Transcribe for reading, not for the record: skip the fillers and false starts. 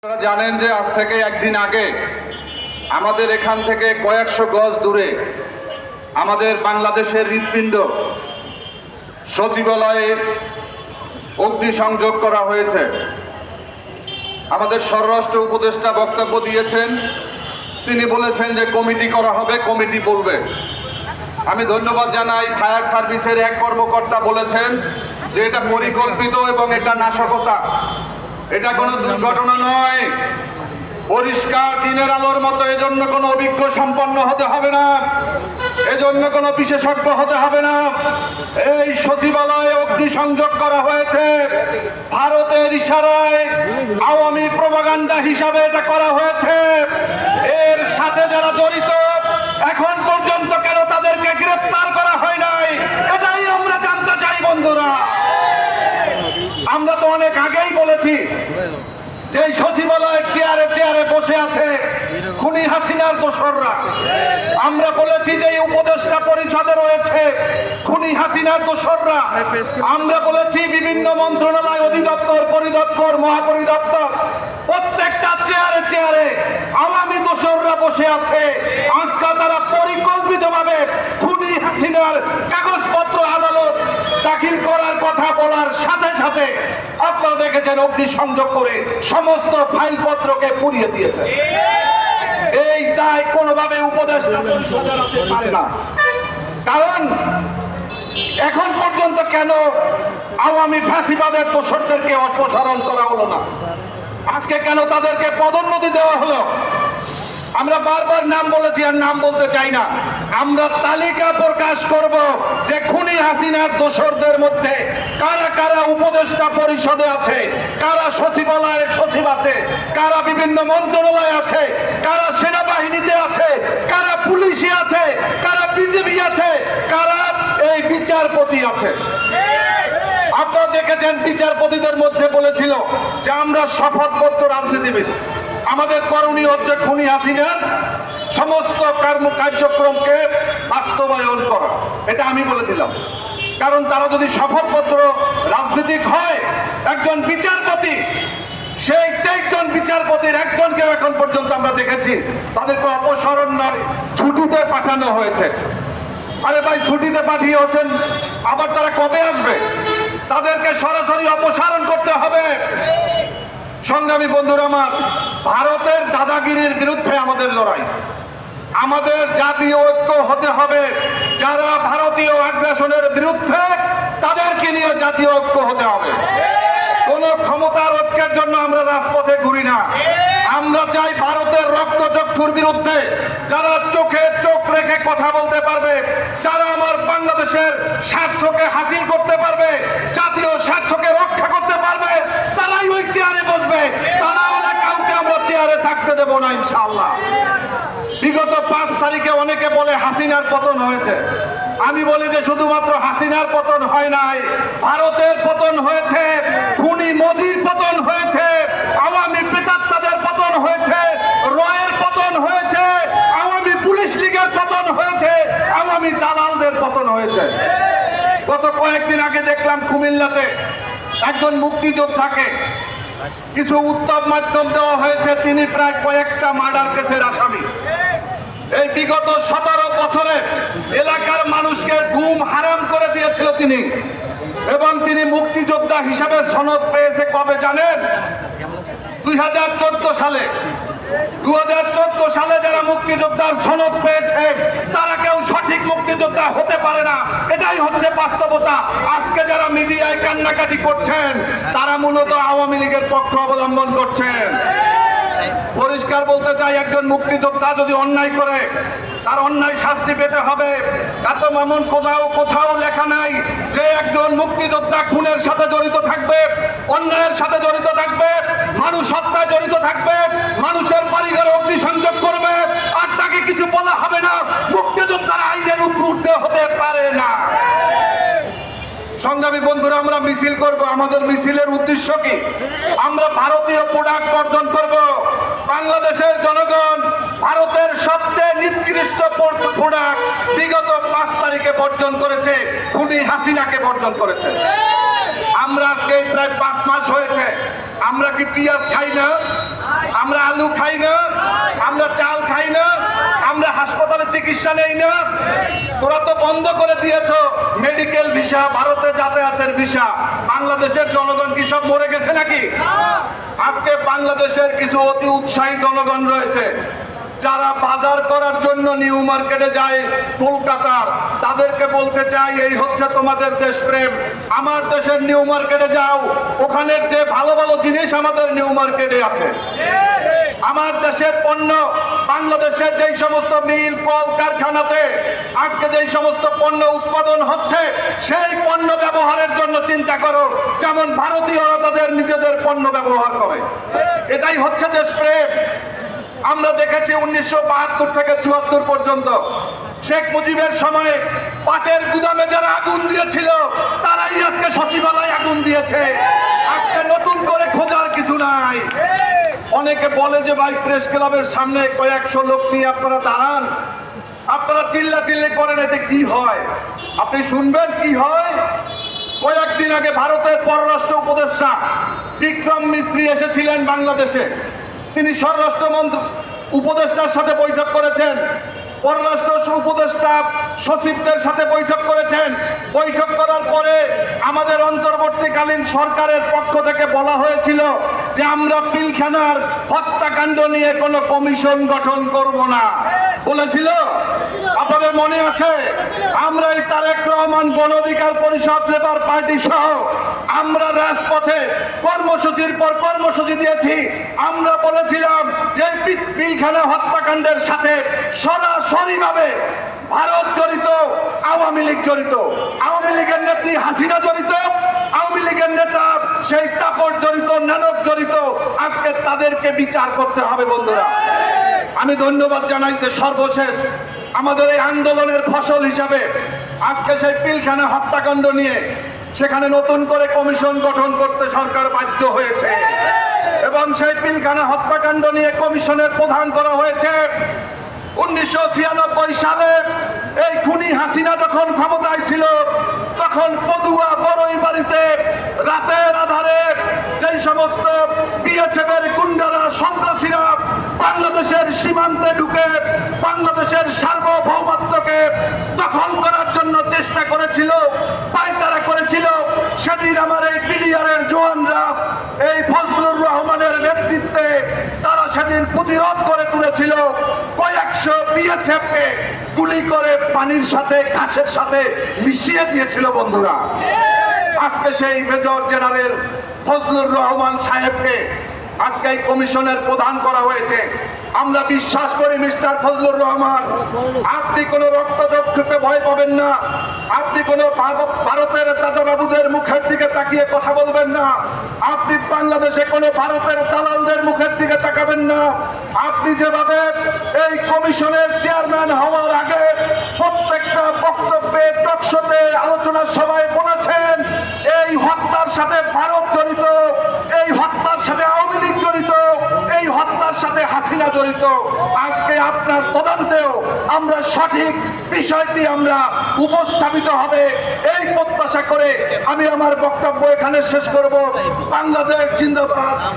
আপনারা জানেন যে আজ থেকে একদিন আগে আমাদের এখান থেকে কয়েকশো গজ দূরে আমাদের বাংলাদেশের হৃৎপিণ্ড সচিবালয়ে অগ্নিসংযোগ করা হয়েছে। আমাদের স্বরাষ্ট্র উপদেষ্টা বক্তব্য দিয়েছেন, তিনি বলেছেন যে কমিটি করা হবে, কমিটি বলবে। আমি ধন্যবাদ জানাই, ফায়ার সার্ভিসের এক কর্মকর্তা বলেছেন যে এটা পরিকল্পিত এবং এটা নাশকতা, এটা কোনো দুর্ঘটনা নয়, পরিষ্কার দিনের আলোর মতো। এজন্য কোনো অভিজ্ঞ সম্পন্ন হতে হবে না, এজন্য কোনো বিশেষজ্ঞ হতে হবে না। এই সচিবালয়ে অগ্নিসংযোগ করা হয়েছে ভারতের ইশারায়, আওয়ামী প্রোপাগান্ডা হিসাবে এটা করা হয়েছে। এর সাথে যারা জড়িত এখন পর্যন্ত কেন তাদেরকে গ্রেফতার করা হয় নাই, এটাই আমরা জানতে চাই বন্ধুরা। আমরা তো অনেক আগেই বলেছি যে সচিবালয়ের চেয়ারে চেয়ারে বসে আছে খুনি হাসিনার দোসররা। আমরা বলেছি যে উপদেষ্টা পরিষদে রয়েছে খুনি হাসিনার দোসররা। আমরা বলেছি বিভিন্ন মন্ত্রণালয়, অধিদপ্তর, পরিদপ্তর, মহাপরিদপ্তর, প্রত্যেকটা চেয়ারে চেয়ারে আওয়ামী দোসররা বসে আছে। আজকে তারা পরিকল্পিতভাবে খুনি হাসিনার কাগজপত্র আদালত দাখিল করার কথা বলার সাথে সাথে আপনারা দেখেছেন অগ্নিসংযোগ করে সমস্ত ফাইলপত্রকে পুড়িয়ে দিয়েছে। এই দায় কোনোভাবে উপদেষ্টা পরিষদের হতে পারে না। কারণ এখন পর্যন্ত কেন আওয়ামী ফ্যাসিবাদের দোসরদেরকে অপসারণ করা হলো না? আজকে কেন তাদেরকে পদোন্নতি দেওয়া হলো? আমরা বারবার নাম বলেছি, আর নাম বলতে চাই না। আমরা তালিকা প্রকাশ করব যে খুনি হাসিনার দোসরদের মধ্যে কারা কারা উপদেষ্টা পরিষদে আছে, কারা সচিবালয়ের সচিব আছে, কারা বিভিন্ন মন্ত্রণালয় আছে, কারা সেনাবাহিনীতে আছে, কারা পুলিশে আছে, কারা বিজেপি আছে, কারা এই বিচারপতি আছে। আপনারা দেখেছেন বিচারপতিদের মধ্যে বলেছিল যে আমরা শপথবদ্ধ রাজনীতিবিদ, আমাদের করণীয় হচ্ছে খুনি হাসিনার সমস্ত কার্যক্রমকে বাস্তবায়ন করা। এটা আমি বলে দিলাম। কারণ তারা যদি শপথপত্র রাজনীতিক হয়, একজন বিচারপতি, সেই 23 জন বিচারপতির একজনকে এখন পর্যন্ত আমরা দেখেছি তাদেরকে অপসারণ নয়, ছুটিতে পাঠানো হয়েছে। আরে ভাই, ছুটিতে পাঠিয়ে হচ্ছেন, আবার তারা কবে আসবে? তাদেরকে সরাসরি অপসারণ করতে হবে। সংগ্রামী বন্ধুরা আমার, ভারতের দাদাগিরির বিরুদ্ধে আমাদের লড়াই। আমাদের জাতীয় ঐক্য হতে হবে। যারা ভারতীয় আগ্রাসনের বিরুদ্ধে, তাদেরকে নিয়ে জাতীয় ঐক্য হতে হবে। কোন ক্ষমতার ঐক্যের জন্য আমরা রাজপথে ঘুরি না। আমরা চাই ভারতের রক্তচক্ষুর বিরুদ্ধে যারা চোখে চোখ রেখে কথা বলতে পারবে, যারা আমার বাংলাদেশের স্বার্থকে হাসিল করতে পারবে, জাতীয় স্বার্থকে রক্ষা করতে পারবে, তারাই ওই চেয়ারে বসবে। তারা হলে কাউকে আমরা চেয়ারে থাকতে দেব না ইনশাআল্লাহ। বিগত 5 তারিখে অনেকে বলে হাসিনার পতন হয়েছে। আমি বলি যে শুধুমাত্র হাসিনার পতন হয় নাই, ভারতের পতন হয়েছে, খুনি মোদির পতন হয়েছে, আওয়ামী প্রেতাত্মাদের পতন হয়েছে, রয়ের পতন হয়েছে, আওয়ামী পুলিশ লীগের পতন হয়েছে, আওয়ামী দালালদের পতন হয়েছে। গত কয়েকদিন আগে দেখলাম কুমিল্লাতে একজন মুক্তিযোদ্ধাকে কিছু উত্তম মাধ্যম দেওয়া হয়েছে। তিনি প্রায় কয়েকটা মার্ডার কেসের আসামি। এই বিগত 17 বছরে এলাকার মানুষকে ঘুম হারাম করে দিয়েছিল তিনি, এবং তিনি মুক্তিযোদ্ধা হিসাবে সনদ পেয়েছে কবে জানেন? 2014 সালে। 2014 সালে যারা মুক্তিযোদ্ধার সনদ পেয়েছে তারা কেউ সঠিক মুক্তিযোদ্ধা হতে পারে না। এটাই হচ্ছে বাস্তবতা। আজকে যারা মিডিয়ায় কান্নাকাটি করছেন তারা মূলত আওয়ামী লীগের পক্ষ অবলম্বন করছেন। পরিষ্কার বলতে চাই, একজন মুক্তিযোদ্ধা যদি অন্যায় করে তার অন্যায় শাস্তি পেতে হবে। এত মামুন কোথাও লেখা নাই যে একজন মুক্তিযোদ্ধা খুনের সাথে জড়িত থাকবে, অন্যায়ের সাথে জড়িত থাকবে, মানুষ হত্যায় জড়িত থাকবে, মানুষের বাড়িঘরে অগ্নিসংযোগ করবে, আর তাকে কিছু বলা হবে না। মুক্তিযোদ্ধার আইনের ঊর্ধ্বে হতে পারে না। সংগ্রামী বন্ধুরা, আমরা মিছিল করব। আমাদের মিছিলের উদ্দেশ্য কি? আমরা ভারতীয় প্রোডাক্ট বর্জন করব। বাংলাদেশের জনগণ ভারতের সবচেয়ে নিকৃষ্ট প্রোডাক্ট বিগত 5 তারিখে বর্জন করেছে, খুনি হাসিনাকে বর্জন করেছে। আমরা আজকে প্রায় 5 মাস হয়েছে আমরা কি পেঁয়াজ খাই না? আমরা আলু খাই না? আমরা চাল খাই না? আমরা হাসপাতালে চিকিৎসা নেই না? তোরা তো বন্ধ করে দিয়েছ মেডিকেল ভিসা, ভারতে যাতায়াতের ভিসা। বাংলাদেশের জনগণ কি সব মরে গেছে নাকি? আজকে বাংলাদেশের কিছু অতি উৎসাহী জনগণ রয়েছে যারা বাজার করার জন্য নিউ মার্কেটে যায় কলকাতার, তাদেরকে বলতে চাই এই হচ্ছে তোমাদের দেশপ্রেম। আমার দেশের নিউ মার্কেটে যাও, ওখানের যে ভালো ভালো জিনিস আমাদের নিউ মার্কেটে আছে। আমার দেশের পণ্য বাংলাদেশের যেই সমস্ত মিল কল কারখানাতে আজকে যেই সমস্ত পণ্য উৎপাদন হচ্ছে, সেই পণ্য ব্যবহারের জন্য চিন্তা করো, যেমন ভারতীয়রা তাদের নিজেদের পণ্য ব্যবহার করে। এটাই হচ্ছে দেশপ্রেম। আমরা দেখেছি 1972 থেকে 74 পর্যন্ত শেখ মুজিবের সময়ে পাটের গুদামে যারা আগুন দিয়েছিল তারাই আজকে সচিবালয়ে আগুন দিয়েছে। আজকে নতুন করে খোঁজার কিছু নাই। অনেকে বলে যে ভাই প্রেস ক্লাবের সামনে কয়েকশো লোক নিয়ে আপনারা দাঁড়ান, আপনারা চিল্লাচিল্লি করেন, এতে কি হয়? আপনি শুনবেন কি হয়। কয়েকদিন আগে ভারতের পররাষ্ট্র উপদেষ্টা বিক্রম মিস্ত্রি এসেছিলেন বাংলাদেশে। তিনি স্বরাষ্ট্র উপদেষ্টার সাথে বৈঠক করেছেন, পররাষ্ট্র উপদেষ্টা সচিবদের সাথে বৈঠক করেছেন। বৈঠক করার পরে আমাদের অন্তর্বর্তীকালীন সরকারের পক্ষ থেকে বলা হয়েছিল যে আমরা পিলখানার হত্যাকাণ্ড নিয়ে কোনো কমিশন গঠন করব না। বলেছিল? আপনাদের মনে আছে? আমরা এই তারেক রহমান গণ অধিকার পরিষদ লেবার পার্টি সহ আমরা রাজপথে কর্মসূচির পর কর্মসূচি দিয়েছি। আমরা বলেছিলাম যে পিলখানা হত্যাকাণ্ডের সাথে সরাসরিভাবে ভারত জড়িত, আওয়ামী লীগ জড়িত, আওয়ামী লীগের নেত্রী হাসিনা জড়িত, আওয়ামী লীগের নেতা সেই তাপর জড়িত, নানক জড়িত। আজকে তাদেরকে বিচার করতে হবে। বন্ধুরা, আমি ধন্যবাদ জানাই যে সর্বশেষ আমাদের এই আন্দোলনের ফসল হিসাবে আজকে সেই পিলখানা হত্যাকাণ্ড নিয়ে সেখানে নতুন করে কমিশন গঠন করতে সরকার বাধ্য হয়েছে এবং সেই পিলখানা হত্যাকাণ্ড নিয়ে কমিশনের প্রধান করা হয়েছে। 1996 সালে এই খুনি হাসিনা যখন ক্ষমতায় ছিল তখন পদুয়া বড়ই বাড়িতে রাতের আধারে যেই সমস্ত বিএসএফের গুন্ডারা, সন্ত্রাসীরা বাংলাদেশের সীমান্তে ঢুকে বাংলাদেশের সার্বভৌমত্বকে দখল করার জন্য চেষ্টা করেছিল, পায়তারা করেছিল, সেদিন আমার এই বিডিআরের জওয়ানরা এই ফজলুর রহমানের নেতৃত্বে তারা সেদিন প্রতিরোধ করে তুলেছিল। কয়েকশো বিএসএফকে গুলি করে পানির সাথে ঘাসের সাথে মিশিয়ে দিয়েছিল। বন্ধুরা, আজকে সেই মেজর জেনারেল ফজলুর রহমান সাহেবকে আজকে এই কমিশনের প্রধান করা হয়েছে। আমরা বিশ্বাস করি মিস্টার ফজলুর রহমান, আপনি কোনো রক্তচক্ষুকে ভয় পাবেন না, আপনি কোনো ভারতের দাদাবাবুদের মুখের দিকে তাকিয়ে কথা বলবেন না, আপনি বাংলাদেশে কোনো ভারতের দালালদের মুখের দিকে তাকাবেন না। আপনি যেভাবে এই কমিশনের চেয়ারম্যান হওয়ার আগে প্রত্যেকটা বক্তব্যে, টকশোতে, আলোচনা সভায় বলেছেন এই হত্যার সাথে ভারত জড়িত, এই হত্যার সাথে আওয়ামী লীগ জড়িত, এই হত্যার সাথে হাসিনা জড়িত। আজকে আপনার তদন্তেও আমরা সঠিক বিষয়টি আমরা উপস্থাপিত হবে এই প্রত্যাশা করে আমি আমার বক্তব্য এখানে শেষ করব। বাংলাদেশ জিন্দাবাদ।